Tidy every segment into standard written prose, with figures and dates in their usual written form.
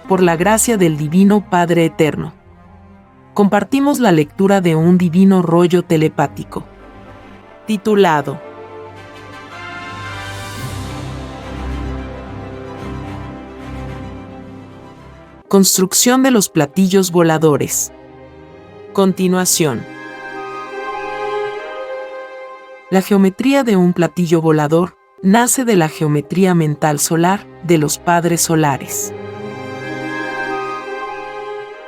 por la gracia del Divino Padre Eterno. Compartimos la lectura de un divino rollo telepático, titulado Construcción de los platillos voladores. Continuación. La geometría de un platillo volador nace de la geometría mental solar de los padres solares.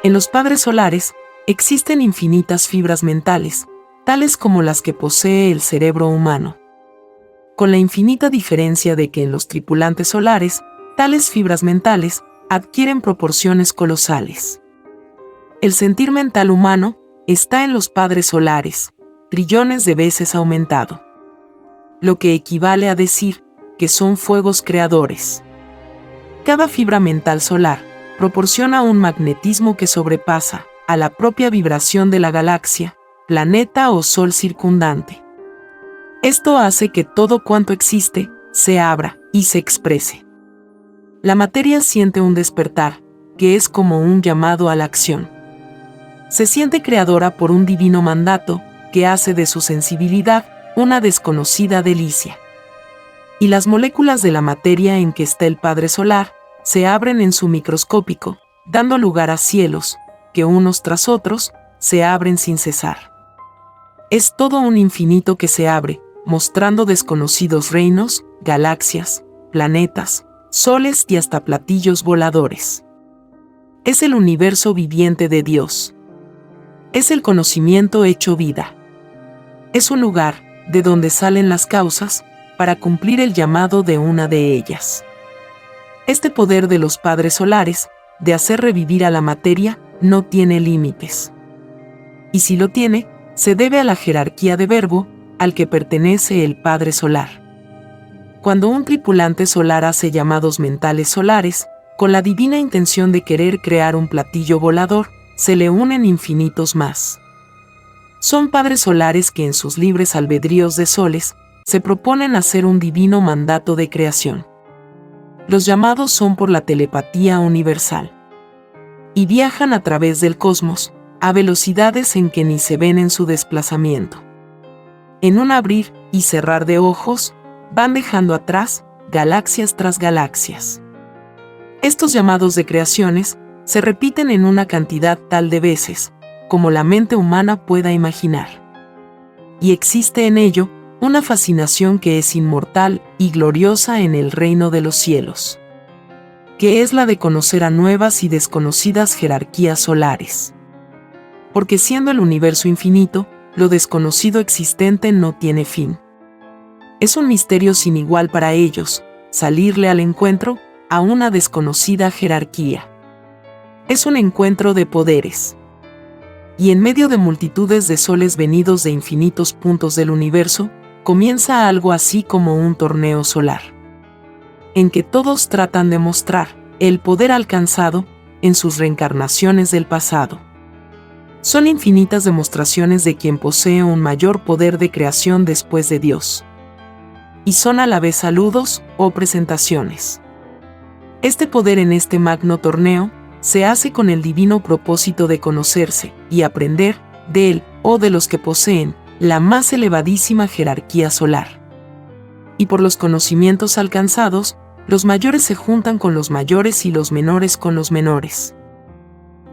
En los padres solares existen infinitas fibras mentales, tales como las que posee el cerebro humano. Con la infinita diferencia de que en los tripulantes solares, tales fibras mentales adquieren proporciones colosales. El sentir mental humano está en los padres solares, trillones de veces aumentado. Lo que equivale a decir que son fuegos creadores. Cada fibra mental solar proporciona un magnetismo que sobrepasa a la propia vibración de la galaxia, planeta o sol circundante. Esto hace que todo cuanto existe se abra y se exprese. La materia siente un despertar, que es como un llamado a la acción. Se siente creadora por un divino mandato, que hace de su sensibilidad una desconocida delicia. Y las moléculas de la materia en que está el Padre Solar se abren en su microscópico, dando lugar a cielos, que unos tras otros se abren sin cesar. Es todo un infinito que se abre, mostrando desconocidos reinos, galaxias, planetas, soles y hasta platillos voladores. Es el universo viviente de Dios. Es el conocimiento hecho vida. Es un lugar de donde salen las causas para cumplir el llamado de una de ellas. Este poder de los padres solares, de hacer revivir a la materia, no tiene límites. Y si lo tiene, se debe a la jerarquía de verbo al que pertenece el Padre Solar. Cuando un tripulante solar hace llamados mentales solares, con la divina intención de querer crear un platillo volador, se le unen infinitos más. Son padres solares que en sus libres albedríos de soles, se proponen hacer un divino mandato de creación. Los llamados son por la telepatía universal. Y viajan a través del cosmos, a velocidades en que ni se ven en su desplazamiento. En un abrir y cerrar de ojos, van dejando atrás galaxias tras galaxias. Estos llamados de creaciones se repiten en una cantidad tal de veces, como la mente humana pueda imaginar. Y existe en ello una fascinación que es inmortal y gloriosa en el reino de los cielos, que es la de conocer a nuevas y desconocidas jerarquías solares. Porque siendo el universo infinito, lo desconocido existente no tiene fin. Es un misterio sin igual para ellos, salirle al encuentro a una desconocida jerarquía. Es un encuentro de poderes. Y en medio de multitudes de soles venidos de infinitos puntos del universo, comienza algo así como un torneo solar, en que todos tratan de mostrar el poder alcanzado en sus reencarnaciones del pasado. Son infinitas demostraciones de quien posee un mayor poder de creación después de Dios. Y son a la vez saludos o presentaciones. Este poder en este magno torneo se hace con el divino propósito de conocerse y aprender de él o de los que poseen la más elevadísima jerarquía solar. Y por los conocimientos alcanzados, los mayores se juntan con los mayores y los menores con los menores.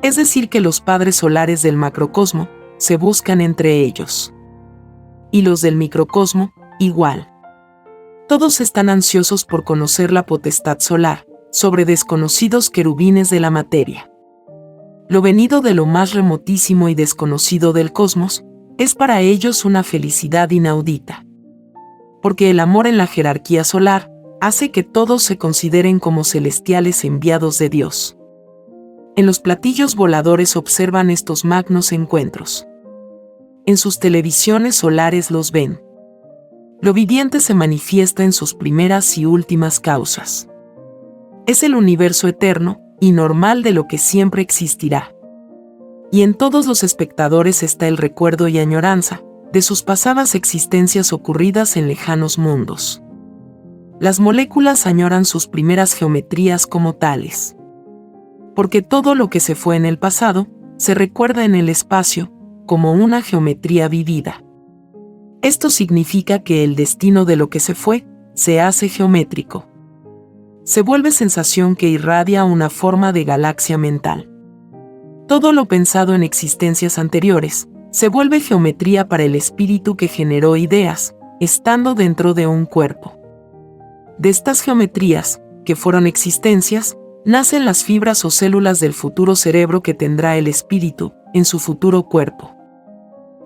Es decir que los padres solares del macrocosmo se buscan entre ellos. Y los del microcosmo, igual. Todos están ansiosos por conocer la potestad solar sobre desconocidos querubines de la materia. Lo venido de lo más remotísimo y desconocido del cosmos es para ellos una felicidad inaudita. Porque el amor en la jerarquía solar hace que todos se consideren como celestiales enviados de Dios. En los platillos voladores observan estos magnos encuentros. En sus televisiones solares los ven. Lo viviente se manifiesta en sus primeras y últimas causas. Es el universo eterno y normal de lo que siempre existirá. Y en todos los espectadores está el recuerdo y añoranza de sus pasadas existencias ocurridas en lejanos mundos. Las moléculas añoran sus primeras geometrías como tales. porque todo lo que se fue en el pasado se recuerda en el espacio como una geometría vivida. Esto significa que el destino de lo que se fue se hace geométrico. Se vuelve sensación que irradia una forma de galaxia mental. Todo lo pensado en existencias anteriores se vuelve geometría para el espíritu que generó ideas, estando dentro de un cuerpo. De estas geometrías, que fueron existencias, nacen las fibras o células del futuro cerebro que tendrá el espíritu en su futuro cuerpo.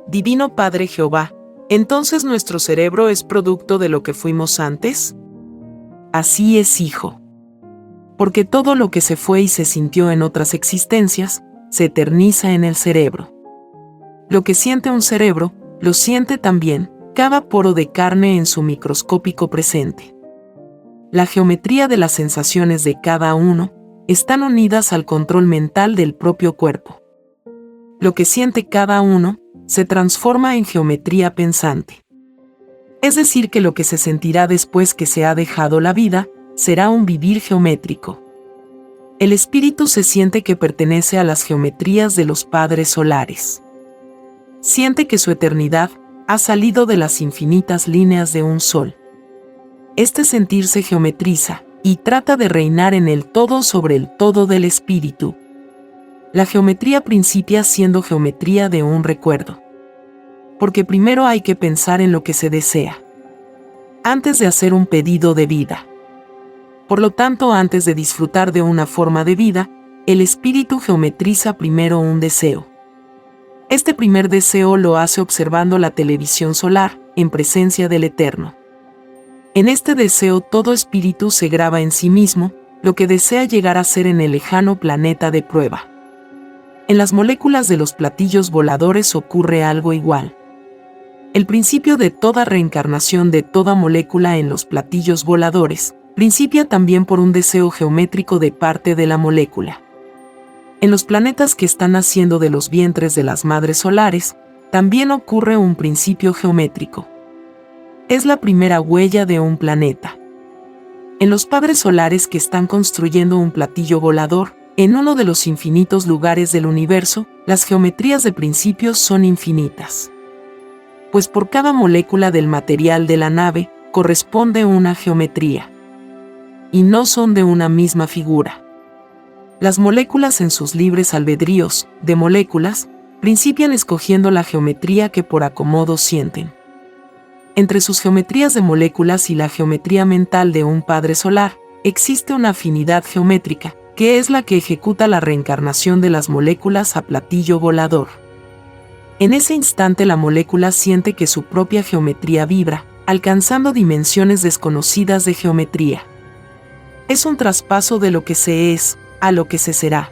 Divino Padre Jehová, ¿entonces nuestro cerebro es producto de lo que fuimos antes? Así es, hijo. Porque todo lo que se fue y se sintió en otras existencias, se eterniza en el cerebro. Lo que siente un cerebro, lo siente también cada poro de carne en su microscópico presente. La geometría de las sensaciones de cada uno están unidas al control mental del propio cuerpo. Lo que siente cada uno se transforma en geometría pensante. Es decir, que lo que se sentirá después que se ha dejado la vida será un vivir geométrico. El espíritu se siente que pertenece a las geometrías de los padres solares. Siente que su eternidad ha salido de las infinitas líneas de un sol. Este sentir se geometriza y trata de reinar en el todo sobre el todo del espíritu. La geometría principia siendo geometría de un recuerdo. Porque primero hay que pensar en lo que se desea, antes de hacer un pedido de vida. Por lo tanto, antes de disfrutar de una forma de vida, el espíritu geometriza primero un deseo. Este primer deseo lo hace observando la televisión solar, en presencia del Eterno. En este deseo todo espíritu se graba en sí mismo lo que desea llegar a ser en el lejano planeta de prueba. En las moléculas de los platillos voladores ocurre algo igual. El principio de toda reencarnación de toda molécula en los platillos voladores principia también por un deseo geométrico de parte de la molécula. En los planetas que están naciendo de los vientres de las madres solares, también ocurre un principio geométrico. Es la primera huella de un planeta. En los padres solares que están construyendo un platillo volador, en uno de los infinitos lugares del universo, las geometrías de principios son infinitas. Pues por cada molécula del material de la nave corresponde una geometría. Y no son de una misma figura. Las moléculas en sus libres albedríos de moléculas principian escogiendo la geometría que por acomodo sienten. Entre sus geometrías de moléculas y la geometría mental de un padre solar, existe una afinidad geométrica, que es la que ejecuta la reencarnación de las moléculas a platillo volador. En ese instante la molécula siente que su propia geometría vibra, alcanzando dimensiones desconocidas de geometría. Es un traspaso de lo que se es a lo que se será.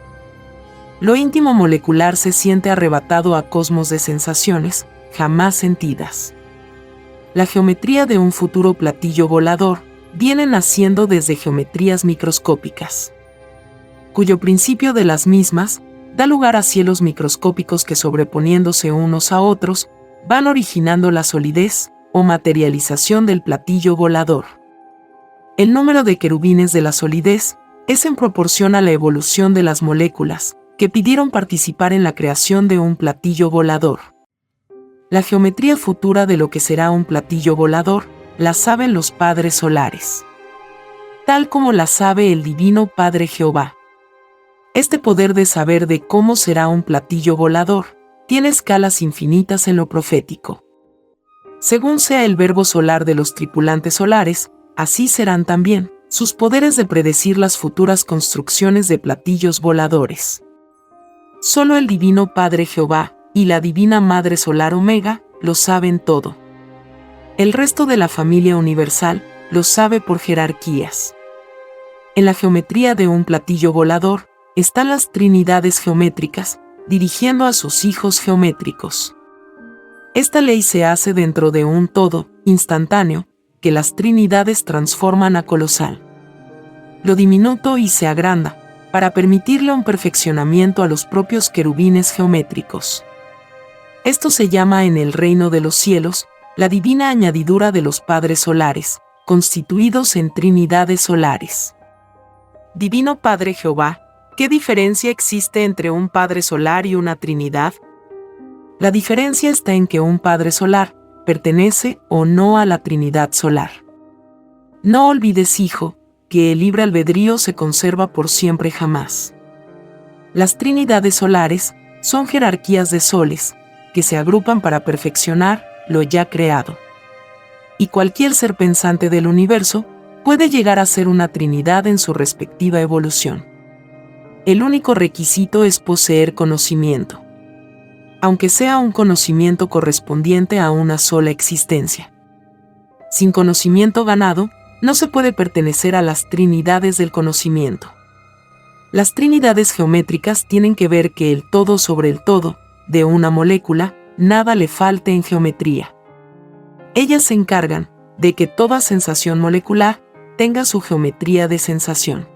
Lo íntimo molecular se siente arrebatado a cosmos de sensaciones, jamás sentidas. La geometría de un futuro platillo volador viene naciendo desde geometrías microscópicas, cuyo principio de las mismas da lugar a cielos microscópicos que sobreponiéndose unos a otros, van originando la solidez o materialización del platillo volador. El número de querubines de la solidez es en proporción a la evolución de las moléculas que pidieron participar en la creación de un platillo volador. La geometría futura de lo que será un platillo volador la saben los padres solares, tal como la sabe el Divino Padre Jehová. Este poder de saber de cómo será un platillo volador tiene escalas infinitas en lo profético. Según sea el verbo solar de los tripulantes solares, así serán también sus poderes de predecir las futuras construcciones de platillos voladores. Solo el Divino Padre Jehová y la Divina Madre Solar Omega lo saben todo. El resto de la familia universal lo sabe por jerarquías. En la geometría de un platillo volador están las trinidades geométricas, dirigiendo a sus hijos geométricos. Esta ley se hace dentro de un todo instantáneo, que las trinidades transforman a colosal. Lo diminuto y se agranda, para permitirle un perfeccionamiento a los propios querubines geométricos. Esto se llama en el reino de los cielos, la divina añadidura de los padres solares, constituidos en trinidades solares. Divino Padre Jehová, ¿Qué diferencia existe entre un Padre Solar y una Trinidad? La diferencia está en que un Padre Solar pertenece o no a la Trinidad solar. No olvides, hijo, que el libre albedrío se conserva por siempre jamás. Las Trinidades solares son jerarquías de soles que se agrupan para perfeccionar lo ya creado. Y cualquier ser pensante del universo puede llegar a ser una Trinidad en su respectiva evolución. El único requisito es poseer conocimiento, aunque sea un conocimiento correspondiente a una sola existencia. Sin conocimiento ganado, no se puede pertenecer a las Trinidades del conocimiento. Las Trinidades geométricas tienen que ver que el todo sobre el todo, de una molécula, nada le falte en geometría. Ellas se encargan de que toda sensación molecular tenga su geometría de sensación.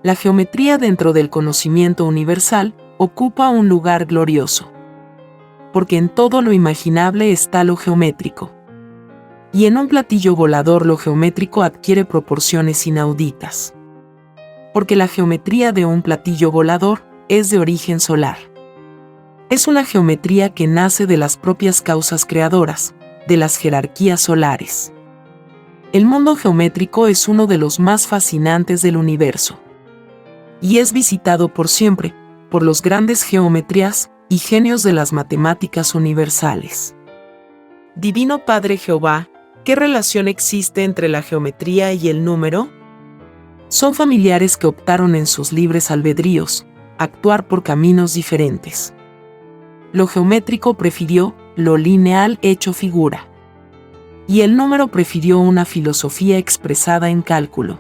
La geometría dentro del conocimiento universal ocupa un lugar glorioso, porque en todo lo imaginable está lo geométrico. Y en un platillo volador lo geométrico adquiere proporciones inauditas, porque la geometría de un platillo volador es de origen solar. Es una geometría que nace de las propias causas creadoras, de las jerarquías solares. El mundo geométrico es uno de los más fascinantes del universo, y es visitado por siempre, por los grandes geometrías y genios de las matemáticas universales. Divino Padre Jehová, ¿qué relación existe entre la geometría y el número? Son familiares que optaron en sus libres albedríos actuar por caminos diferentes. Lo geométrico prefirió lo lineal hecho figura, y el número prefirió una filosofía expresada en cálculo.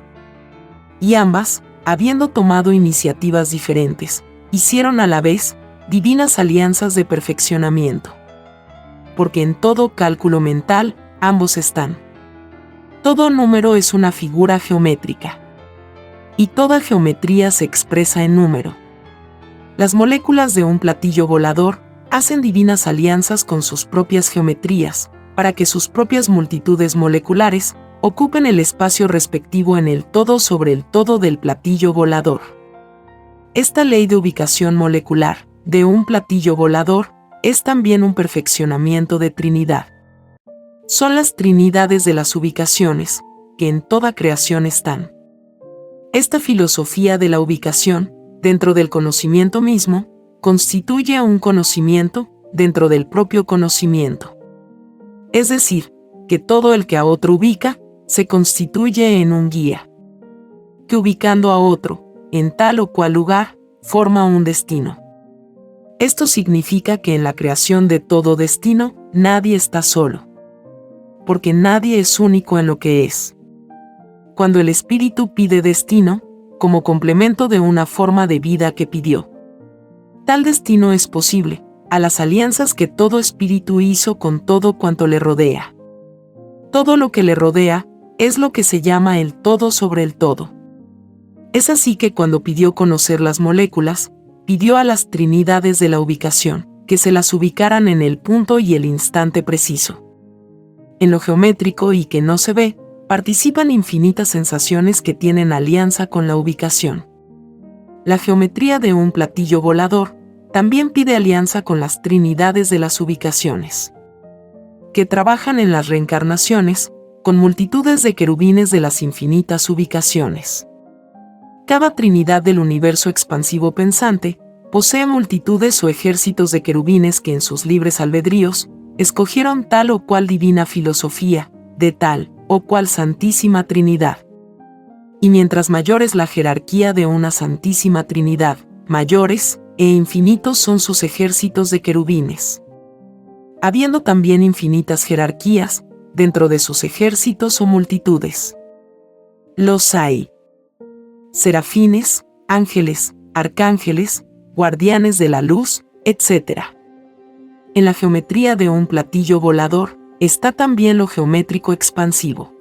Y ambas, habiendo tomado iniciativas diferentes, hicieron a la vez divinas alianzas de perfeccionamiento. Porque en todo cálculo mental, ambos están. Todo número es una figura geométrica. Y toda geometría se expresa en número. Las moléculas de un platillo volador hacen divinas alianzas con sus propias geometrías, para que sus propias multitudes moleculares ocupen el espacio respectivo en el todo sobre el todo del platillo volador. Esta ley de ubicación molecular de un platillo volador es también un perfeccionamiento de Trinidad. Son las Trinidades de las ubicaciones, que en toda creación están. Esta filosofía de la ubicación, dentro del conocimiento mismo, constituye un conocimiento dentro del propio conocimiento. Es decir, que todo el que a otro ubica, se constituye en un guía, que ubicando a otro, en tal o cual lugar, forma un destino. Esto significa que en la creación de todo destino, nadie está solo, porque nadie es único en lo que es. Cuando el espíritu pide destino, como complemento de una forma de vida que pidió, tal destino es posible, a las alianzas que todo espíritu hizo con todo cuanto le rodea. Todo lo que le rodea es lo que se llama el todo sobre el todo. Es así que cuando pidió conocer las moléculas, pidió a las Trinidades de la ubicación, que se las ubicaran en el punto y el instante preciso. En lo geométrico y que no se ve, participan infinitas sensaciones que tienen alianza con la ubicación. La geometría de un platillo volador también pide alianza con las Trinidades de las ubicaciones, que trabajan en las reencarnaciones, con multitudes de querubines de las infinitas ubicaciones. Cada Trinidad del universo expansivo pensante posee multitudes o ejércitos de querubines que en sus libres albedríos escogieron tal o cual divina filosofía, de tal o cual Santísima Trinidad. Y mientras mayor es la jerarquía de una Santísima Trinidad, mayores e infinitos son sus ejércitos de querubines. Habiendo también infinitas jerarquías, dentro de sus ejércitos o multitudes. Los hay serafines, ángeles, arcángeles, guardianes de la luz, etc. En la geometría de un platillo volador, está también lo geométrico expansivo,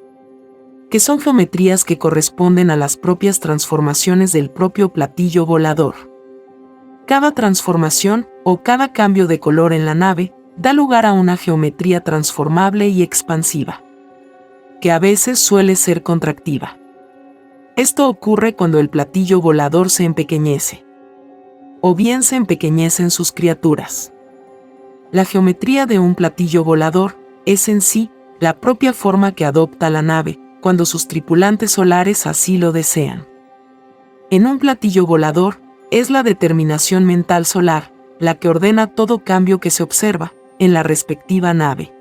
que son geometrías que corresponden a las propias transformaciones del propio platillo volador. Cada transformación o cada cambio de color en la nave da lugar a una geometría transformable y expansiva, que a veces suele ser contractiva. Esto ocurre cuando el platillo volador se empequeñece, o bien se empequeñecen sus criaturas. La geometría de un platillo volador es en sí la propia forma que adopta la nave cuando sus tripulantes solares así lo desean. En un platillo volador es la determinación mental solar la que ordena todo cambio que se observa en la respectiva nave.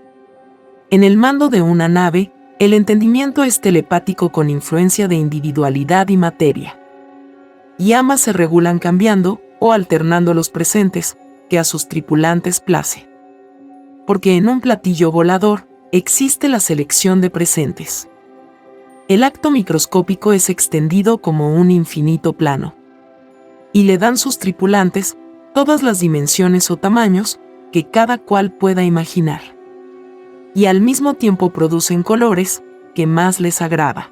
En el mando de una nave, el entendimiento es telepático con influencia de individualidad y materia. Y ambas se regulan cambiando o alternando los presentes que a sus tripulantes place. Porque en un platillo volador existe la selección de presentes. El acto microscópico es extendido como un infinito plano. Y le dan sus tripulantes todas las dimensiones o tamaños que cada cual pueda imaginar. Y al mismo tiempo producen colores que más les agrada.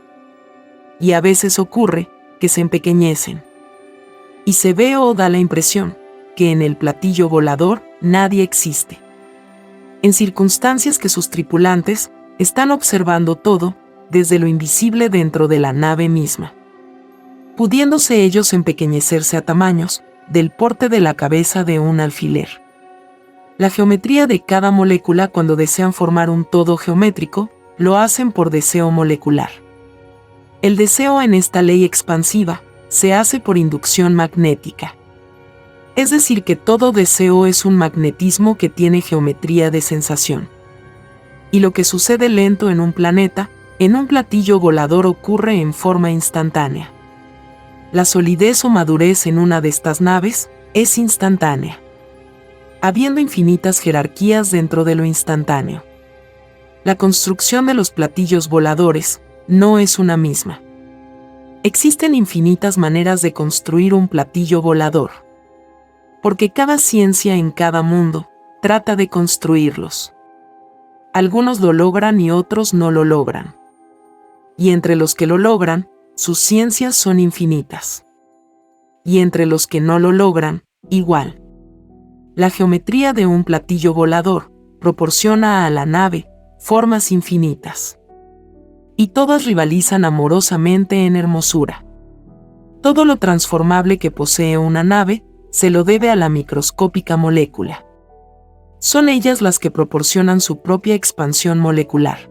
Y a veces ocurre que se empequeñecen. Y se ve o da la impresión que en el platillo volador nadie existe. En circunstancias que sus tripulantes están observando todo desde lo invisible dentro de la nave misma, pudiéndose ellos empequeñecerse a tamaños del porte de la cabeza de un alfiler. La geometría de cada molécula cuando desean formar un todo geométrico, lo hacen por deseo molecular. El deseo en esta ley expansiva se hace por inducción magnética. Es decir que todo deseo es un magnetismo que tiene geometría de sensación. Y lo que sucede lento en un planeta, en un platillo volador ocurre en forma instantánea. La solidez o madurez en una de estas naves es instantánea, habiendo infinitas jerarquías dentro de lo instantáneo. La construcción de los platillos voladores no es una misma. Existen infinitas maneras de construir un platillo volador, porque cada ciencia en cada mundo trata de construirlos. Algunos lo logran y otros no lo logran. Y entre los que lo logran, sus ciencias son infinitas. Y entre los que no lo logran, igual. La geometría de un platillo volador proporciona a la nave formas infinitas. Y todas rivalizan amorosamente en hermosura. Todo lo transformable que posee una nave se lo debe a la microscópica molécula. Son ellas las que proporcionan su propia expansión molecular.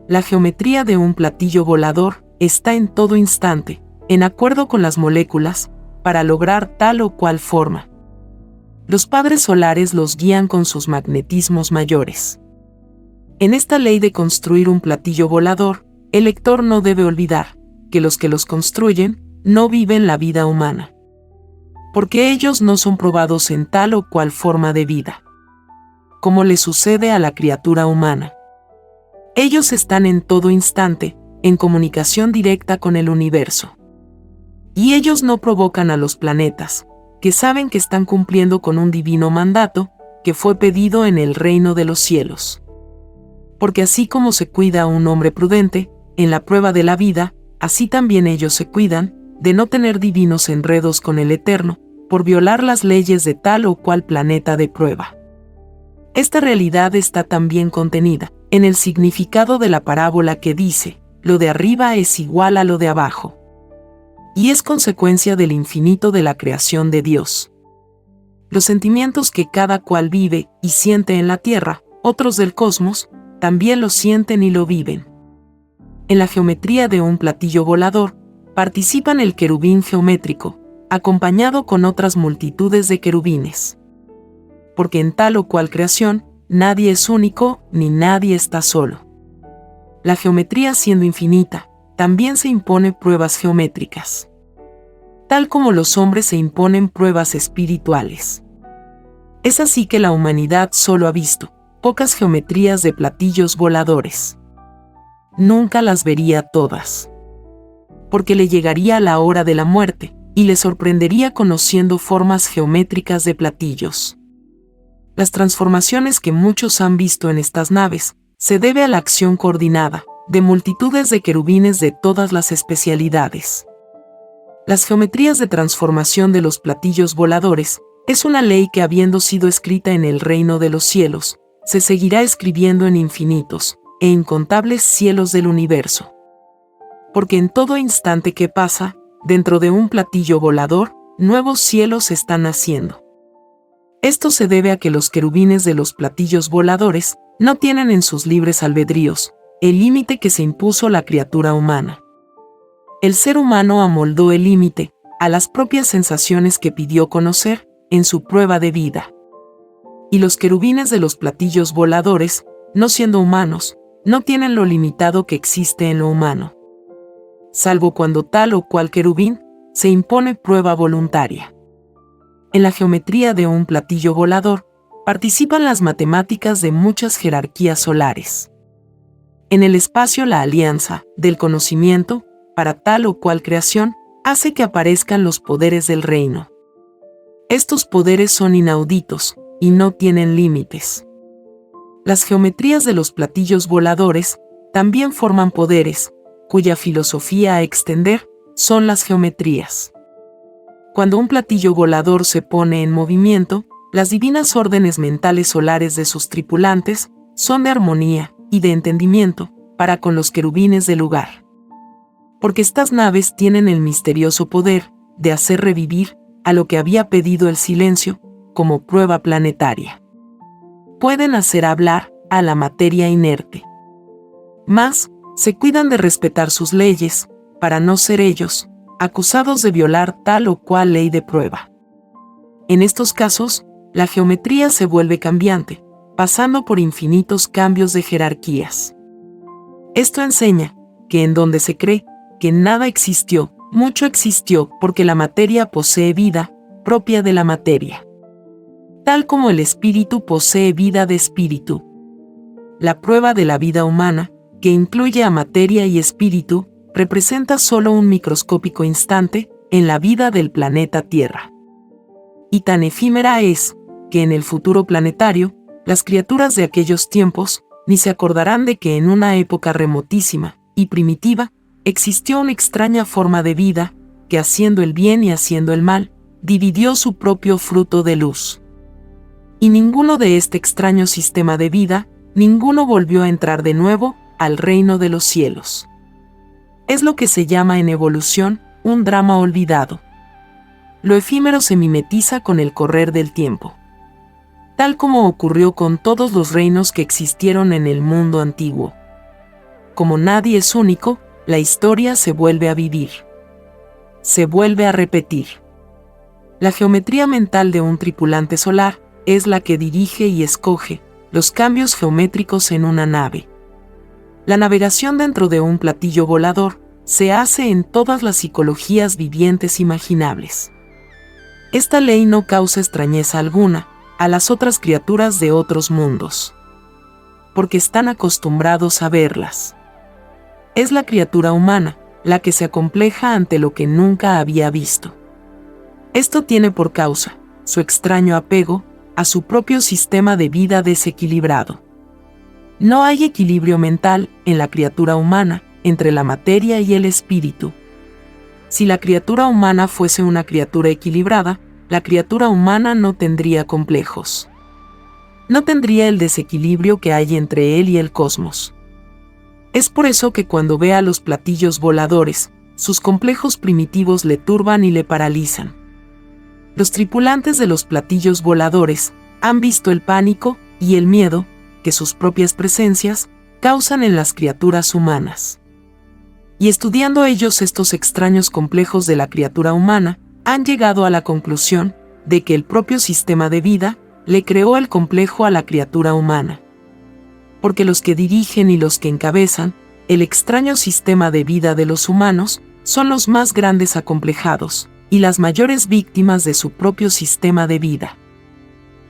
La geometría de un platillo volador está en todo instante, en acuerdo con las moléculas, para lograr tal o cual forma. Los padres solares los guían con sus magnetismos mayores. En esta ley de construir un platillo volador, el lector no debe olvidar que los construyen no viven la vida humana, porque ellos no son probados en tal o cual forma de vida, como le sucede a la criatura humana. Ellos están en todo instante, en comunicación directa con el universo. Y ellos no provocan a los planetas, que saben que están cumpliendo con un divino mandato, que fue pedido en el reino de los cielos. Porque así como se cuida a un hombre prudente, en la prueba de la vida, así también ellos se cuidan, de no tener divinos enredos con el Eterno, por violar las leyes de tal o cual planeta de prueba. Esta realidad está también contenida en el significado de la parábola que dice, lo de arriba es igual a lo de abajo. Y es consecuencia del infinito de la creación de Dios. Los sentimientos que cada cual vive y siente en la tierra, otros del cosmos, también lo sienten y lo viven. En la geometría de un platillo volador, participan el querubín geométrico, acompañado con otras multitudes de querubines. Porque en tal o cual creación, nadie es único ni nadie está solo. La geometría siendo infinita, también se impone pruebas geométricas. Tal como los hombres se imponen pruebas espirituales. Es así que la humanidad solo ha visto pocas geometrías de platillos voladores. Nunca las vería todas. Porque le llegaría la hora de la muerte, y le sorprendería conociendo formas geométricas de platillos. Las transformaciones que muchos han visto en estas naves, se debe a la acción coordinada, de multitudes de querubines de todas las especialidades. Las geometrías de transformación de los platillos voladores, es una ley que habiendo sido escrita en el reino de los cielos, se seguirá escribiendo en infinitos e incontables cielos del universo. porque en todo instante que pasa, dentro de un platillo volador, nuevos cielos están naciendo. Esto se debe a que los querubines de los platillos voladores no tienen en sus libres albedríos el límite que se impuso la criatura humana. El ser humano amoldó el límite a las propias sensaciones que pidió conocer en su prueba de vida. Y los querubines de los platillos voladores, no siendo humanos, no tienen lo limitado que existe en lo humano. Salvo cuando tal o cual querubín se impone prueba voluntaria. En la geometría de un platillo volador, participan las matemáticas de muchas jerarquías solares. En el espacio, la alianza del conocimiento, para tal o cual creación, hace que aparezcan los poderes del reino. Estos poderes son inauditos y no tienen límites. Las geometrías de los platillos voladores también forman poderes, cuya filosofía a extender son las geometrías. Cuando un platillo volador se pone en movimiento, las divinas órdenes mentales solares de sus tripulantes son de armonía y de entendimiento para con los querubines del lugar. Porque estas naves tienen el misterioso poder de hacer revivir a lo que había pedido el silencio como prueba planetaria. Pueden hacer hablar a la materia inerte. Mas, se cuidan de respetar sus leyes, para no ser ellos acusados de violar tal o cual ley de prueba. En estos casos, la geometría se vuelve cambiante, pasando por infinitos cambios de jerarquías. Esto enseña que en donde se cree que nada existió, mucho existió porque la materia posee vida propia de la materia. Tal como el espíritu posee vida de espíritu. La prueba de la vida humana, que incluye a materia y espíritu, representa solo un microscópico instante en la vida del planeta Tierra. Y tan efímera es, que en el futuro planetario, las criaturas de aquellos tiempos ni se acordarán de que en una época remotísima y primitiva existió una extraña forma de vida que, haciendo el bien y haciendo el mal, dividió su propio fruto de luz. Y ninguno de este extraño sistema de vida, ninguno volvió a entrar de nuevo al reino de los cielos. Es lo que se llama en evolución un drama olvidado. Lo efímero se mimetiza con el correr del tiempo. Tal como ocurrió con todos los reinos que existieron en el mundo antiguo. Como nadie es único, la historia se vuelve a vivir. Se vuelve a repetir. La geometría mental de un tripulante solar es la que dirige y escoge los cambios geométricos en una nave. La navegación dentro de un platillo volador se hace en todas las psicologías vivientes imaginables. Esta ley no causa extrañeza alguna a las otras criaturas de otros mundos, porque están acostumbrados a verlas. Es la criatura humana la que se acompleja ante lo que nunca había visto. Esto tiene por causa su extraño apego a su propio sistema de vida desequilibrado. No hay equilibrio mental en la criatura humana entre la materia y el espíritu. Si la criatura humana fuese una criatura equilibrada, la criatura humana no tendría complejos. No tendría el desequilibrio que hay entre él y el cosmos. Es por eso que cuando ve a los platillos voladores, sus complejos primitivos le turban y le paralizan. Los tripulantes de los platillos voladores han visto el pánico y el miedo que sus propias presencias causan en las criaturas humanas. Y estudiando ellos estos extraños complejos de la criatura humana, han llegado a la conclusión de que el propio sistema de vida le creó el complejo a la criatura humana. Porque los que dirigen y los que encabezan el extraño sistema de vida de los humanos son los más grandes acomplejados y las mayores víctimas de su propio sistema de vida.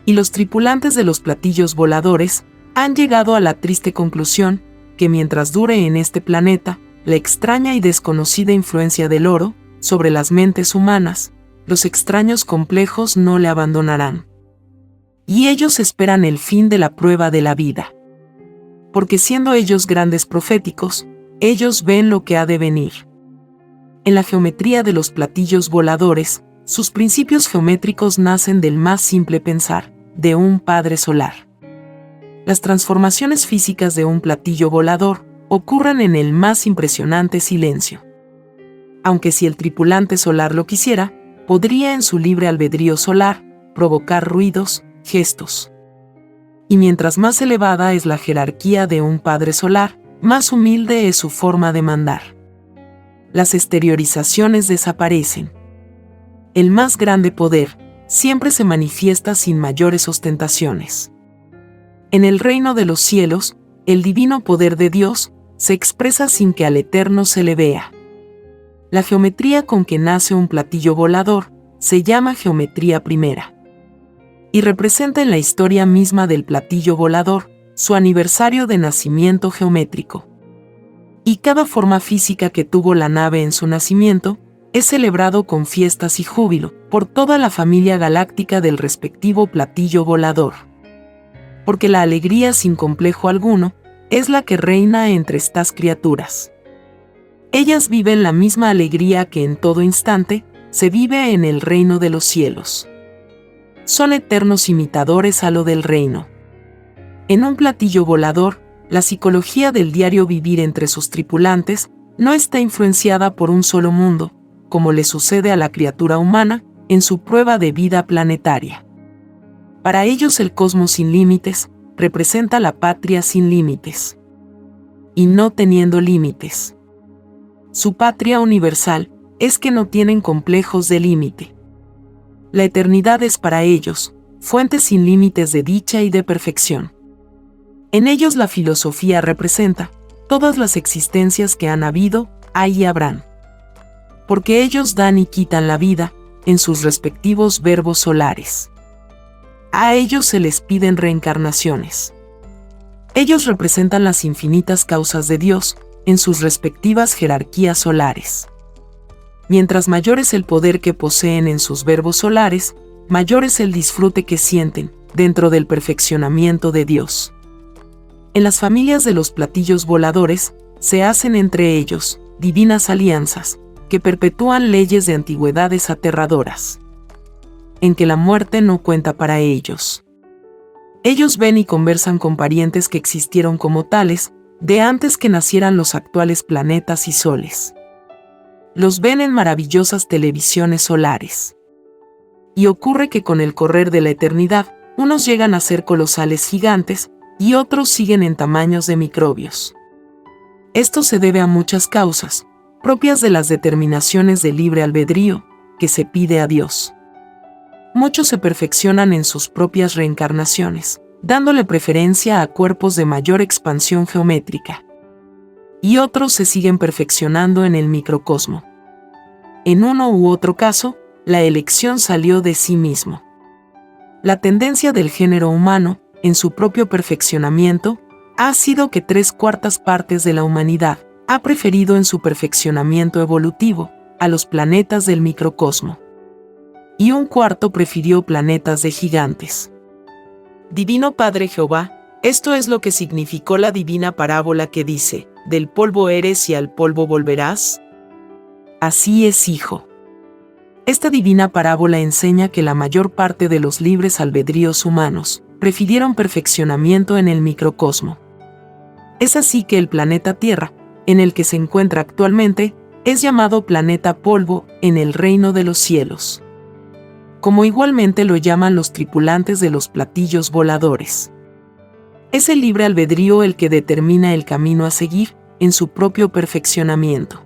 Y los tripulantes de los platillos voladores han llegado a la triste conclusión que mientras dure en este planeta la extraña y desconocida influencia del oro sobre las mentes humanas, los extraños complejos no le abandonarán. Y ellos esperan el fin de la prueba de la vida. Porque siendo ellos grandes proféticos, ellos ven lo que ha de venir. En la geometría de los platillos voladores, sus principios geométricos nacen del más simple pensar de un Padre solar. Las transformaciones físicas de un platillo volador ocurren en el más impresionante silencio. Aunque si el tripulante solar lo quisiera, podría en su libre albedrío solar provocar ruidos, gestos. Y mientras más elevada es la jerarquía de un padre solar, más humilde es su forma de mandar. Las exteriorizaciones desaparecen. El más grande poder siempre se manifiesta sin mayores ostentaciones. En el reino de los cielos, el divino poder de Dios se expresa sin que al Eterno se le vea. La geometría con que nace un platillo volador se llama geometría primera. Y representa en la historia misma del platillo volador su aniversario de nacimiento geométrico. Y cada forma física que tuvo la nave en su nacimiento es celebrado con fiestas y júbilo por toda la familia galáctica del respectivo platillo volador. Porque la alegría sin complejo alguno es la que reina entre estas criaturas. Ellas viven la misma alegría que en todo instante se vive en el reino de los cielos. Son eternos imitadores a lo del reino. En un platillo volador, la psicología del diario vivir entre sus tripulantes no está influenciada por un solo mundo, como le sucede a la criatura humana en su prueba de vida planetaria. Para ellos el cosmos sin límites representa la patria sin límites. Y no teniendo límites. Su patria universal es que no tienen complejos de límite. La eternidad es para ellos fuente sin límites de dicha y de perfección. En ellos la filosofía representa todas las existencias que han habido, hay y habrán. Porque ellos dan y quitan la vida en sus respectivos verbos solares. A ellos se les piden reencarnaciones. Ellos representan las infinitas causas de Dios en sus respectivas jerarquías solares. Mientras mayor es el poder que poseen en sus verbos solares, mayor es el disfrute que sienten dentro del perfeccionamiento de Dios. En las familias de los platillos voladores, se hacen entre ellos divinas alianzas, que perpetúan leyes de antigüedades aterradoras, en que la muerte no cuenta para ellos. Ellos ven y conversan con parientes que existieron como tales, de antes que nacieran los actuales planetas y soles. Los ven en maravillosas televisiones solares. Y ocurre que con el correr de la eternidad, unos llegan a ser colosales gigantes, y otros siguen en tamaños de microbios. Esto se debe a muchas causas, propias de las determinaciones de libre albedrío, que se pide a Dios. Muchos se perfeccionan en sus propias reencarnaciones, dándole preferencia a cuerpos de mayor expansión geométrica. Y otros se siguen perfeccionando en el microcosmo. En uno u otro caso, la elección salió de sí mismo. La tendencia del género humano, en su propio perfeccionamiento, ha sido que 3/4 partes de la humanidad ha preferido en su perfeccionamiento evolutivo a los planetas del microcosmo. Y 1/4 prefirió planetas de gigantes. Divino Padre Jehová, esto es lo que significó la divina parábola que dice, del polvo eres y al polvo volverás. Así es, hijo. Esta divina parábola enseña que la mayor parte de los libres albedríos humanos prefirieron perfeccionamiento en el microcosmo. Es así que el planeta Tierra, en el que se encuentra actualmente, es llamado planeta polvo en el reino de los cielos. Como igualmente lo llaman los tripulantes de los platillos voladores. Es el libre albedrío el que determina el camino a seguir en su propio perfeccionamiento.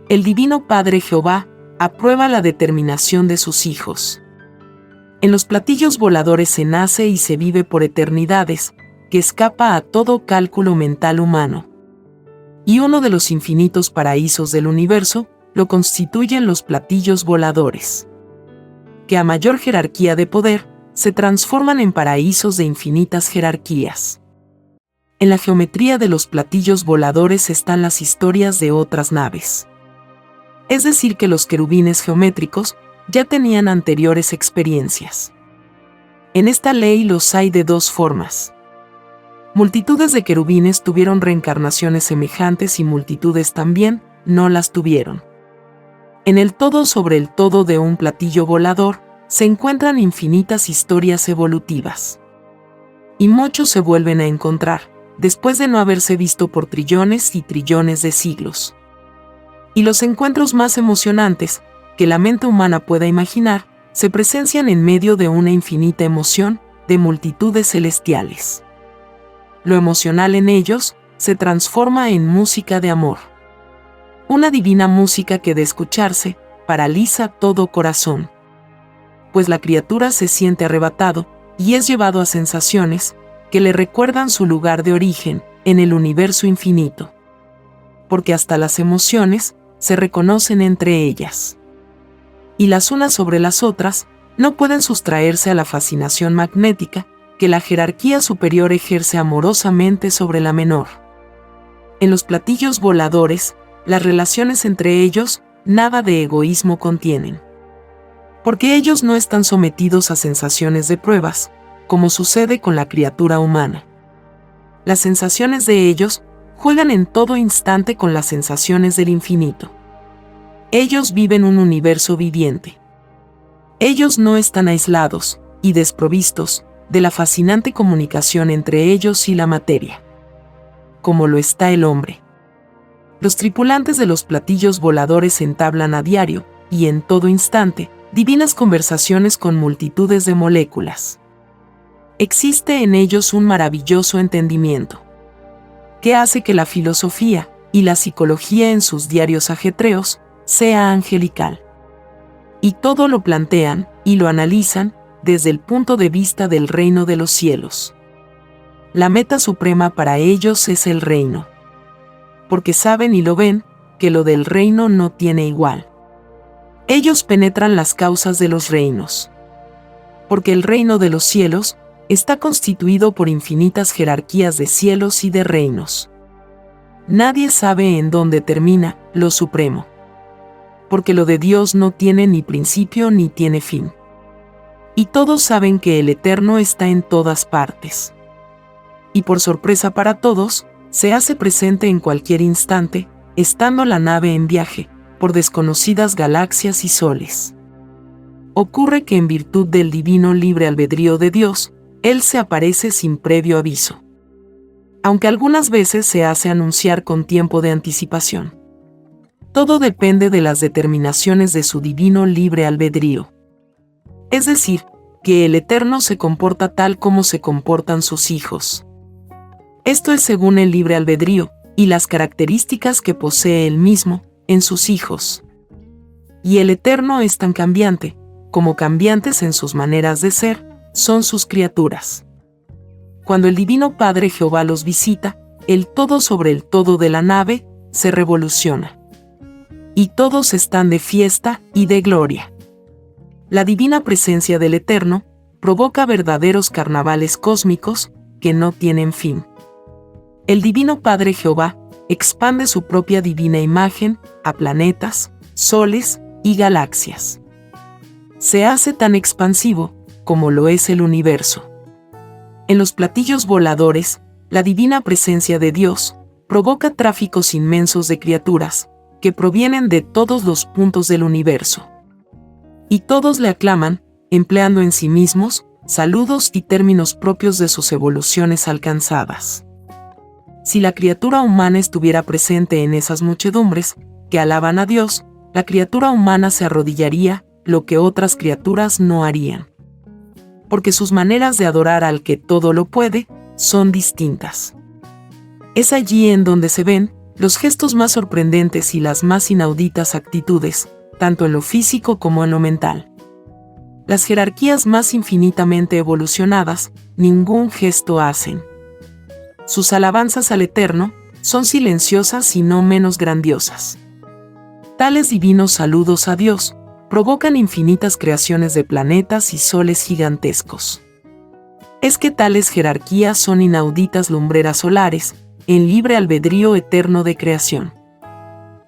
El Divino Padre Jehová aprueba la determinación de sus hijos. En los platillos voladores se nace y se vive por eternidades, que escapa a todo cálculo mental humano. Y uno de los infinitos paraísos del universo lo constituyen los platillos voladores, que a mayor jerarquía de poder, se transforman en paraísos de infinitas jerarquías. En la geometría de los platillos voladores están las historias de otras naves. Es decir que los querubines geométricos ya tenían anteriores experiencias. En esta ley los hay de dos formas. Multitudes de querubines tuvieron reencarnaciones semejantes y multitudes también no las tuvieron. En el todo sobre el todo de un platillo volador se encuentran infinitas historias evolutivas. Y muchos se vuelven a encontrar, después de no haberse visto por trillones y trillones de siglos. Y los encuentros más emocionantes que la mente humana pueda imaginar se presencian en medio de una infinita emoción de multitudes celestiales. Lo emocional en ellos se transforma en música de amor. Una divina música que de escucharse paraliza todo corazón. Pues la criatura se siente arrebatado y es llevado a sensaciones que le recuerdan su lugar de origen en el universo infinito. Porque hasta las emociones se reconocen entre ellas. Y las unas sobre las otras no pueden sustraerse a la fascinación magnética que la jerarquía superior ejerce amorosamente sobre la menor. En los platillos voladores, las relaciones entre ellos nada de egoísmo contienen. Porque ellos no están sometidos a sensaciones de pruebas, como sucede con la criatura humana. Las sensaciones de ellos juegan en todo instante con las sensaciones del infinito. Ellos viven un universo viviente. Ellos no están aislados y desprovistos de la fascinante comunicación entre ellos y la materia, como lo está el hombre. Los tripulantes de los platillos voladores entablan a diario, y en todo instante, divinas conversaciones con multitudes de moléculas. Existe en ellos un maravilloso entendimiento, que hace que la filosofía y la psicología en sus diarios ajetreos sea angelical. Y todo lo plantean y lo analizan desde el punto de vista del reino de los cielos. La meta suprema para ellos es el reino. Porque saben y lo ven, que lo del reino no tiene igual. Ellos penetran las causas de los reinos. Porque el reino de los cielos está constituido por infinitas jerarquías de cielos y de reinos. Nadie sabe en dónde termina lo supremo. Porque lo de Dios no tiene ni principio ni tiene fin. Y todos saben que el Eterno está en todas partes. Y por sorpresa para todos, se hace presente en cualquier instante, estando la nave en viaje, por desconocidas galaxias y soles. Ocurre que en virtud del divino libre albedrío de Dios, Él se aparece sin previo aviso. Aunque algunas veces se hace anunciar con tiempo de anticipación. Todo depende de las determinaciones de su divino libre albedrío. Es decir, que el Eterno se comporta tal como se comportan sus hijos. Esto es según el libre albedrío y las características que posee él mismo en sus hijos. Y el Eterno es tan cambiante, como cambiantes en sus maneras de ser, son sus criaturas. Cuando el Divino Padre Jehová los visita, el todo sobre el todo de la nave se revoluciona. Y todos están de fiesta y de gloria. La divina presencia del Eterno provoca verdaderos carnavales cósmicos que no tienen fin. El Divino Padre Jehová expande su propia divina imagen a planetas, soles y galaxias. Se hace tan expansivo como lo es el universo. En los platillos voladores, la divina presencia de Dios provoca tráficos inmensos de criaturas que provienen de todos los puntos del universo. Y todos le aclaman, empleando en sí mismos saludos y términos propios de sus evoluciones alcanzadas. Si la criatura humana estuviera presente en esas muchedumbres que alaban a Dios, la criatura humana se arrodillaría, lo que otras criaturas no harían. Porque sus maneras de adorar al que todo lo puede son distintas. Es allí en donde se ven los gestos más sorprendentes y las más inauditas actitudes, tanto en lo físico como en lo mental. Las jerarquías más infinitamente evolucionadas, ningún gesto hacen. Sus alabanzas al Eterno son silenciosas y no menos grandiosas. Tales divinos saludos a Dios provocan infinitas creaciones de planetas y soles gigantescos. Es que tales jerarquías son inauditas lumbreras solares, en libre albedrío eterno de creación.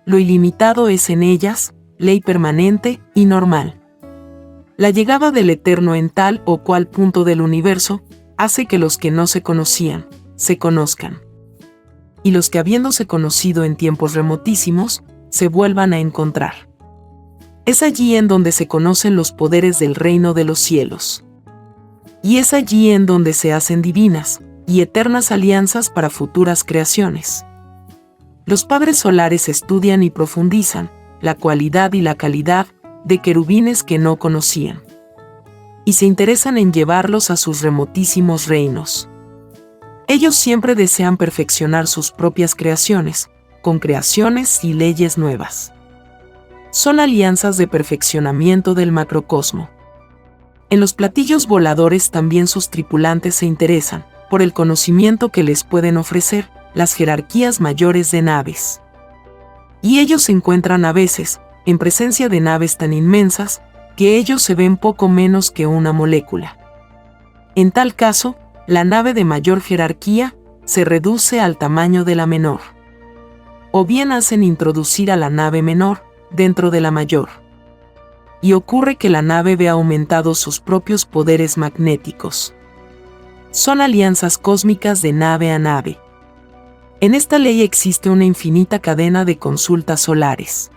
Lo ilimitado es en ellas, ley permanente y normal. La llegada del Eterno en tal o cual punto del universo hace que los que no se conocían, se conozcan. Y los que habiéndose conocido en tiempos remotísimos, se vuelvan a encontrar. Es allí en donde se conocen los poderes del reino de los cielos. Y es allí en donde se hacen divinas y eternas alianzas para futuras creaciones. Los padres solares estudian y profundizan la cualidad y la calidad de querubines que no conocían, y se interesan en llevarlos a sus remotísimos reinos. Ellos siempre desean perfeccionar sus propias creaciones, con creaciones y leyes nuevas. Son alianzas de perfeccionamiento del macrocosmo. En los platillos voladores también sus tripulantes se interesan por el conocimiento que les pueden ofrecer las jerarquías mayores de naves. Y ellos se encuentran a veces en presencia de naves tan inmensas que ellos se ven poco menos que una molécula. En tal caso, la nave de mayor jerarquía se reduce al tamaño de la menor. O bien hacen introducir a la nave menor dentro de la mayor. Y ocurre que la nave ve aumentados sus propios poderes magnéticos. Son alianzas cósmicas de nave a nave. En esta ley existe una infinita cadena de consultas solares.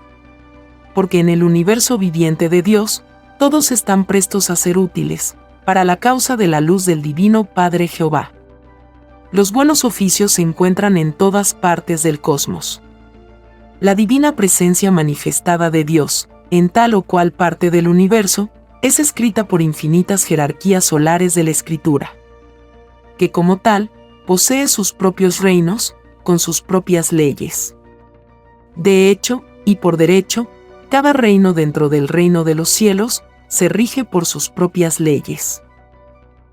Porque en el universo viviente de Dios, todos están prestos a ser útiles para la causa de la luz del Divino Padre Jehová. Los buenos oficios se encuentran en todas partes del cosmos. La divina presencia manifestada de Dios, en tal o cual parte del universo, es escrita por infinitas jerarquías solares de la Escritura, que como tal, posee sus propios reinos, con sus propias leyes. De hecho, y por derecho, cada reino dentro del reino de los cielos, se rige por sus propias leyes.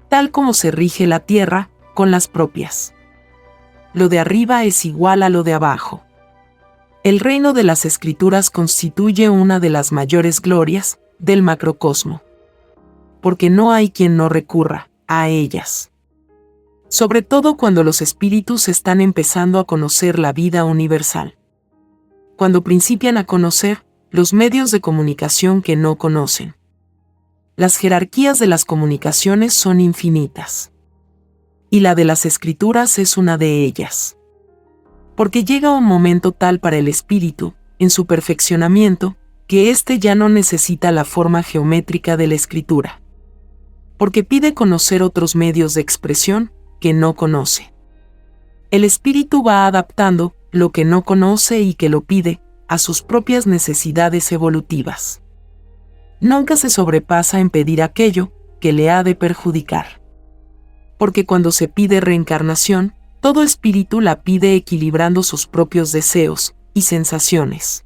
Tal como se rige la tierra, con las propias. Lo de arriba es igual a lo de abajo. El reino de las Escrituras constituye una de las mayores glorias del macrocosmo. Porque no hay quien no recurra a ellas. Sobre todo cuando los espíritus están empezando a conocer la vida universal. Cuando principian a conocer los medios de comunicación que no conocen. Las jerarquías de las comunicaciones son infinitas. Y la de las Escrituras es una de ellas. Porque llega un momento tal para el espíritu, en su perfeccionamiento, que éste ya no necesita la forma geométrica de la escritura. Porque pide conocer otros medios de expresión que no conoce. El espíritu va adaptando lo que no conoce y que lo pide a sus propias necesidades evolutivas. Nunca se sobrepasa en pedir aquello que le ha de perjudicar. Porque cuando se pide reencarnación, todo espíritu la pide equilibrando sus propios deseos y sensaciones.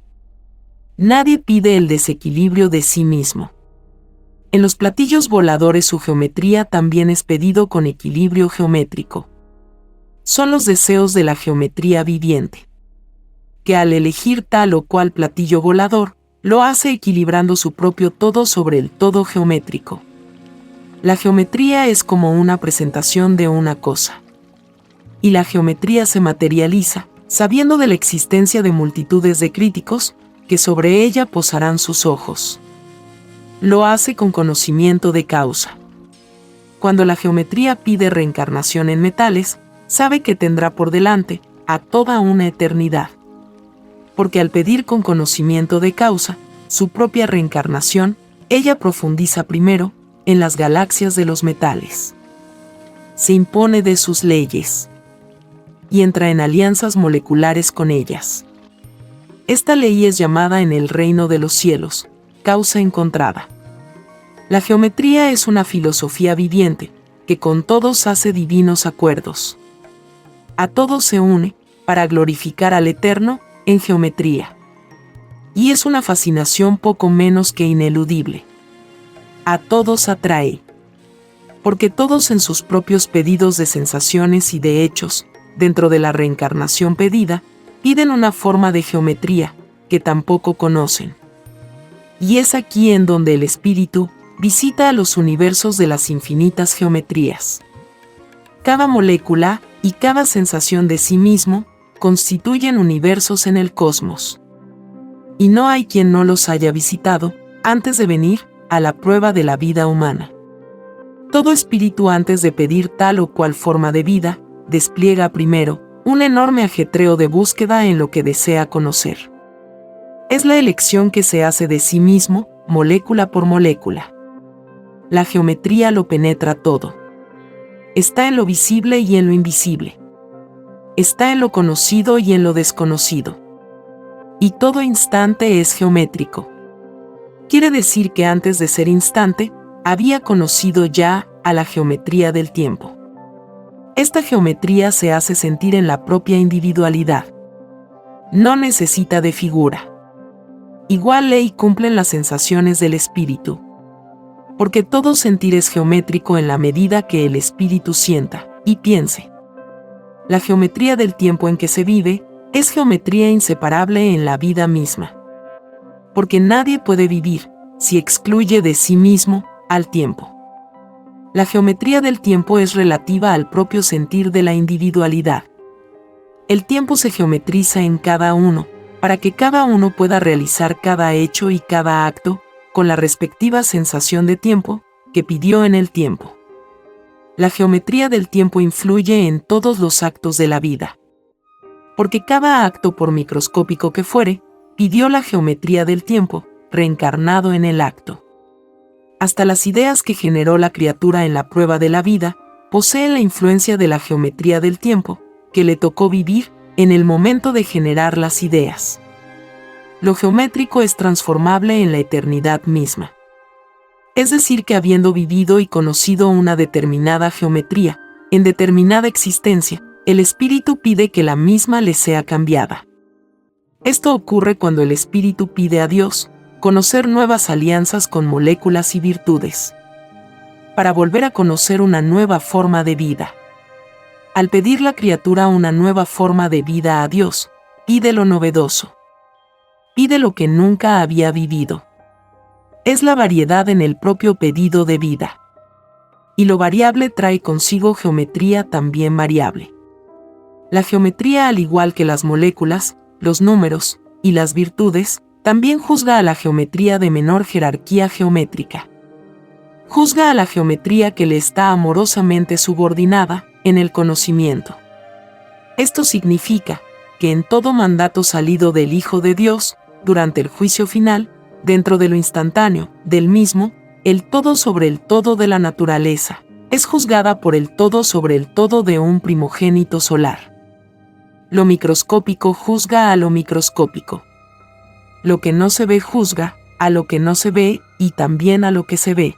Nadie pide el desequilibrio de sí mismo. En los platillos voladores su geometría también es pedido con equilibrio geométrico. Son los deseos de la geometría viviente, que al elegir tal o cual platillo volador, lo hace equilibrando su propio todo sobre el todo geométrico. La geometría es como una presentación de una cosa. Y la geometría se materializa, sabiendo de la existencia de multitudes de críticos, que sobre ella posarán sus ojos. Lo hace con conocimiento de causa. Cuando la geometría pide reencarnación en metales, sabe que tendrá por delante a toda una eternidad. Porque al pedir con conocimiento de causa su propia reencarnación, ella profundiza primero en las galaxias de los metales. Se impone de sus leyes. Y entra en alianzas moleculares con ellas. Esta ley es llamada en el reino de los cielos, causa encontrada. La geometría es una filosofía viviente, que con todos hace divinos acuerdos. A todos se une, para glorificar al Eterno, en geometría. Y es una fascinación poco menos que ineludible. A todos atrae. Porque todos en sus propios pedidos de sensaciones y de hechos, dentro de la reencarnación pedida, piden una forma de geometría, que tampoco conocen. Y es aquí en donde el espíritu visita a los universos de las infinitas geometrías. Cada molécula y cada sensación de sí mismo constituyen universos en el cosmos. Y no hay quien no los haya visitado antes de venir a la prueba de la vida humana. Todo espíritu antes de pedir tal o cual forma de vida, despliega primero un enorme ajetreo de búsqueda en lo que desea conocer. Es la elección que se hace de sí mismo, molécula por molécula. La geometría lo penetra todo. Está en lo visible y en lo invisible. Está en lo conocido y en lo desconocido. Y todo instante es geométrico. Quiere decir que antes de ser instante, había conocido ya a la geometría del tiempo. Esta geometría se hace sentir en la propia individualidad. No necesita de figura. Igual ley cumplen las sensaciones del espíritu. Porque todo sentir es geométrico en la medida que el espíritu sienta y piense. La geometría del tiempo en que se vive es geometría inseparable en la vida misma. Porque nadie puede vivir si excluye de sí mismo al tiempo. La geometría del tiempo es relativa al propio sentir de la individualidad. El tiempo se geometriza en cada uno, para que cada uno pueda realizar cada hecho y cada acto, con la respectiva sensación de tiempo que pidió en el tiempo. La geometría del tiempo influye en todos los actos de la vida. Porque cada acto, por microscópico que fuere, pidió la geometría del tiempo, reencarnado en el acto. Hasta las ideas que generó la criatura en la prueba de la vida, poseen la influencia de la geometría del tiempo, que le tocó vivir en el momento de generar las ideas. Lo geométrico es transformable en la eternidad misma. Es decir, que habiendo vivido y conocido una determinada geometría, en determinada existencia, el espíritu pide que la misma le sea cambiada. Esto ocurre cuando el espíritu pide a Dios conocer nuevas alianzas con moléculas y virtudes, para volver a conocer una nueva forma de vida. Al pedir la criatura una nueva forma de vida a Dios, pide lo novedoso. Pide lo que nunca había vivido. Es la variedad en el propio pedido de vida. Y lo variable trae consigo geometría también variable. La geometría, al igual que las moléculas, los números y las virtudes, también juzga a la geometría de menor jerarquía geométrica. Juzga a la geometría que le está amorosamente subordinada en el conocimiento. Esto significa que en todo mandato salido del Hijo de Dios, durante el juicio final, dentro de lo instantáneo, del mismo, el todo sobre el todo de la naturaleza, es juzgada por el todo sobre el todo de un primogénito solar. Lo microscópico juzga a lo microscópico. Lo que no se ve juzga a lo que no se ve y también a lo que se ve.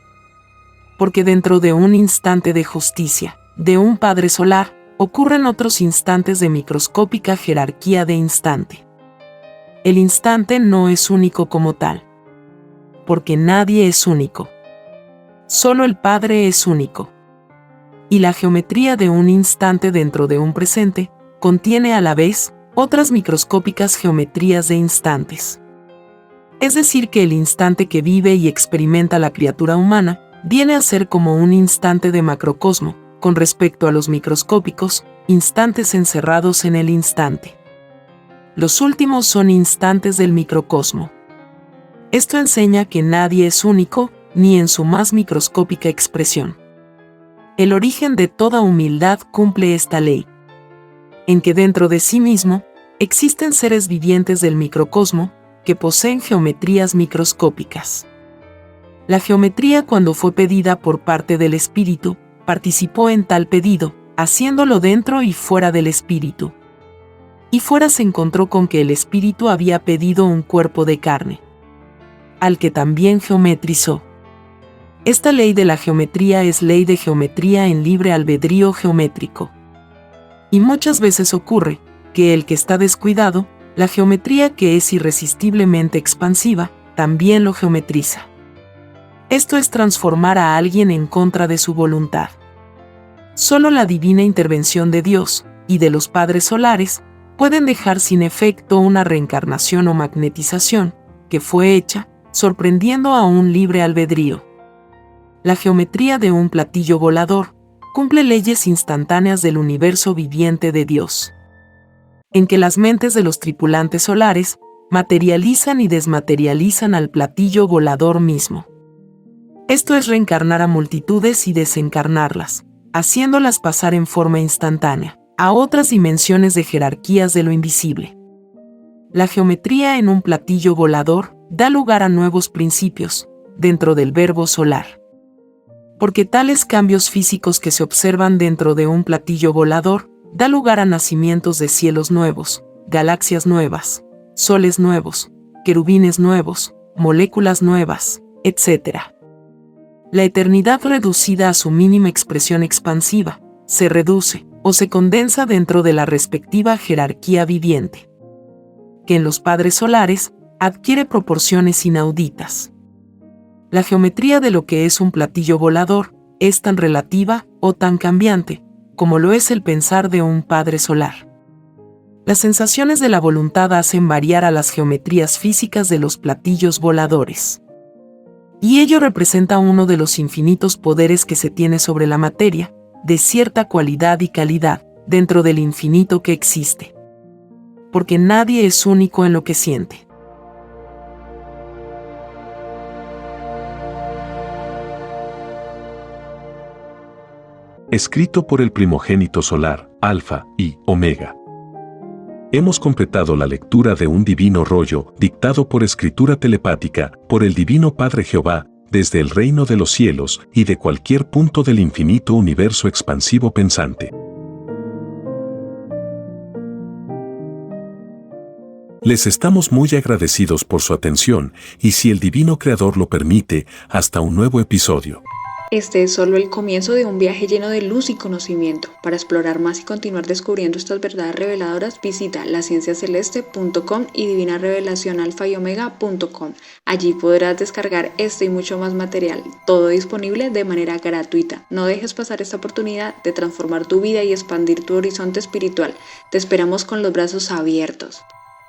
Porque dentro de un instante de justicia, de un Padre solar, ocurren otros instantes de microscópica jerarquía de instante. El instante no es único como tal. Porque nadie es único. Solo el Padre es único. Y la geometría de un instante dentro de un presente contiene a la vez otras microscópicas geometrías de instantes. Es decir, que el instante que vive y experimenta la criatura humana viene a ser como un instante de macrocosmo, con respecto a los microscópicos, instantes encerrados en el instante. Los últimos son instantes del microcosmo. Esto enseña que nadie es único, ni en su más microscópica expresión. El origen de toda humildad cumple esta ley, en que dentro de sí mismo existen seres vivientes del microcosmo que poseen geometrías microscópicas. La geometría, cuando fue pedida por parte del espíritu, participó en tal pedido, haciéndolo dentro y fuera del espíritu. Y fuera se encontró con que el espíritu había pedido un cuerpo de carne, al que también geometrizó. Esta ley de la geometría es ley de geometría en libre albedrío geométrico. Y muchas veces ocurre que el que está descuidado, la geometría que es irresistiblemente expansiva, también lo geometriza. Esto es transformar a alguien en contra de su voluntad. Solo la divina intervención de Dios y de los padres solares pueden dejar sin efecto una reencarnación o magnetización que fue hecha, sorprendiendo a un libre albedrío. La geometría de un platillo volador cumple leyes instantáneas del universo viviente de Dios, en que las mentes de los tripulantes solares materializan y desmaterializan al platillo volador mismo. Esto es reencarnar a multitudes y desencarnarlas, haciéndolas pasar en forma instantánea a otras dimensiones de jerarquías de lo invisible. La geometría en un platillo volador da lugar a nuevos principios dentro del verbo solar. porque tales cambios físicos que se observan dentro de un platillo volador da lugar a nacimientos de cielos nuevos, galaxias nuevas, soles nuevos, querubines nuevos, moléculas nuevas, etc. La eternidad reducida a su mínima expresión expansiva, se reduce o se condensa dentro de la respectiva jerarquía viviente, que en los padres solares adquiere proporciones inauditas. La geometría de lo que es un platillo volador es tan relativa o tan cambiante como lo es el pensar de un padre solar. Las sensaciones de la voluntad hacen variar a las geometrías físicas de los platillos voladores. Y ello representa uno de los infinitos poderes que se tiene sobre la materia, de cierta cualidad y calidad, dentro del infinito que existe. Porque nadie es único en lo que siente. Escrito por el primogénito solar, Alfa y Omega. Hemos completado la lectura de un divino rollo, dictado por escritura telepática, por el Divino Padre Jehová, desde el reino de los cielos y de cualquier punto del infinito universo expansivo pensante. Les estamos muy agradecidos por su atención y, si el Divino Creador lo permite, hasta un nuevo episodio. Este es solo el comienzo de un viaje lleno de luz y conocimiento. Para explorar más y continuar descubriendo estas verdades reveladoras, visita lascienciaceleste.com y divinarevelacionalfayomega.com. Allí podrás descargar este y mucho más material, todo disponible de manera gratuita. No dejes pasar esta oportunidad de transformar tu vida y expandir tu horizonte espiritual. Te esperamos con los brazos abiertos.